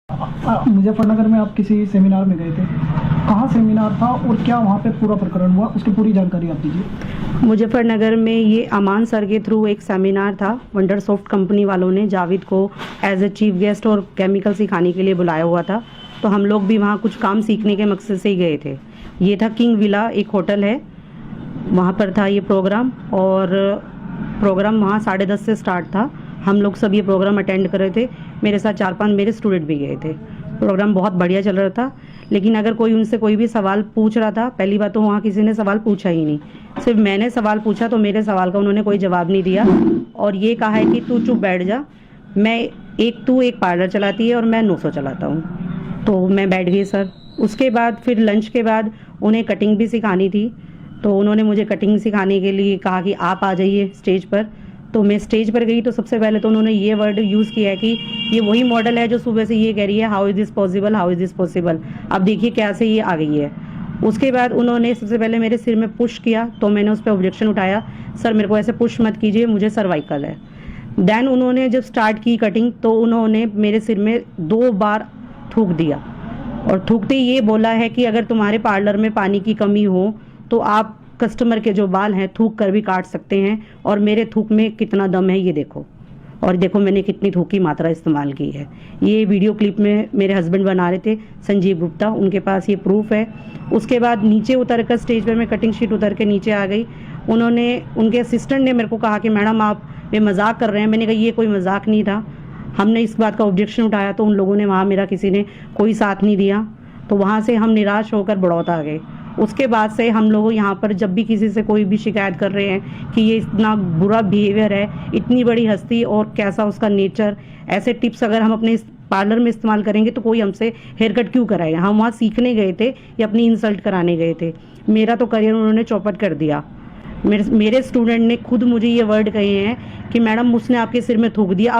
मुजफ्फरनगर में आप किसी सेमिनार में गए थे, कहाँ सेमिनार था और क्या वहाँ पे पूरा प्रकरण हुआ, उसकी पूरी जानकारी आप दीजिए। मुजफ्फरनगर में ये अमान सर के थ्रू एक सेमिनार था। वंडर सॉफ्ट कंपनी वालों ने जावेद को एज ए चीफ गेस्ट और केमिकल सिखाने के लिए बुलाया हुआ था, तो हम लोग भी वहाँ कुछ काम सीखने के मकसद से ही गए थे। ये था किंग विला, एक होटल है, वहाँ पर था ये प्रोग्राम। और प्रोग्राम वहाँ 10:30 से स्टार्ट था। हम लोग सब ये प्रोग्राम अटेंड कर रहे थे। मेरे साथ 4-5 मेरे स्टूडेंट भी गए थे। प्रोग्राम बहुत बढ़िया चल रहा था, लेकिन अगर कोई उनसे कोई भी सवाल पूछ रहा था, पहली बात तो वहाँ किसी ने सवाल पूछा ही नहीं। सिर्फ मैंने सवाल पूछा तो मेरे सवाल का उन्होंने कोई जवाब नहीं दिया और ये कहा है कि तू चुप बैठ जा, तू एक पार्लर चलाती है और मैं 900 चलाता हूँ। तो मैं बैठ गई सर। उसके बाद फिर लंच के बाद उन्हें कटिंग भी सिखानी थी, तो उन्होंने मुझे कटिंग सिखाने के लिए कहा कि आप आ जाइए स्टेज पर। तो मैं स्टेज पर गई तो सबसे पहले तो उन्होंने ये वर्ड यूज़ किया है कि ये वही मॉडल है जो सुबह से ये कह रही है how is this possible, how is this possible. अब देखिए कैसे ये आ गई है। उसके बाद उन्होंने सबसे पहले मेरे सिर में पुश किया, तो मैंने उस पर ऑब्जेक्शन उठाया, सर मेरे को ऐसे पुश मत कीजिए, मुझे सर्वाइकल है। देन उन्होंने जब स्टार्ट की कटिंग तो उन्होंने मेरे सिर में 2 बार थूक दिया और थूकते ही ये बोला है कि अगर तुम्हारे पार्लर में पानी की कमी हो तो आप कस्टमर के जो बाल हैं थूक कर भी काट सकते हैं, और मेरे थूक में कितना दम है ये देखो। और देखो मैंने कितनी थूक की मात्रा इस्तेमाल की है। ये वीडियो क्लिप में मेरे हस्बैंड बना रहे थे, संजीव गुप्ता, उनके पास ये प्रूफ है। उसके बाद नीचे उतर कर स्टेज पर मैं कटिंग शीट उतर के नीचे आ गई। उनके असिस्टेंट ने मेरे को कहा कि मैडम आप ये मजाक कर रहे हैं। मैंने कहा ये कोई मजाक नहीं था। हमने इस बात का ऑब्जेक्शन उठाया तो उन लोगों ने वहाँ मेरा किसी ने कोई साथ नहीं दिया, तो वहाँ से हम निराश होकर बड़ौदा आ गए। उसके बाद से हम लोग यहाँ पर जब भी किसी से कोई भी शिकायत कर रहे हैं कि ये इतना बुरा बिहेवियर है, इतनी बड़ी हस्ती और कैसा उसका नेचर, ऐसे टिप्स अगर हम अपने पार्लर में इस्तेमाल करेंगे तो कोई हमसे हेयर कट क्यों कराएगा। हम वहाँ सीखने गए थे या अपनी इंसल्ट कराने गए थे। मेरा तो करियर उन्होंने चौपट कर दिया। मेरे स्टूडेंट ने खुद मुझे ये वर्ड कहे हैं कि मैडम उसने आपके सिर में थूक दिया।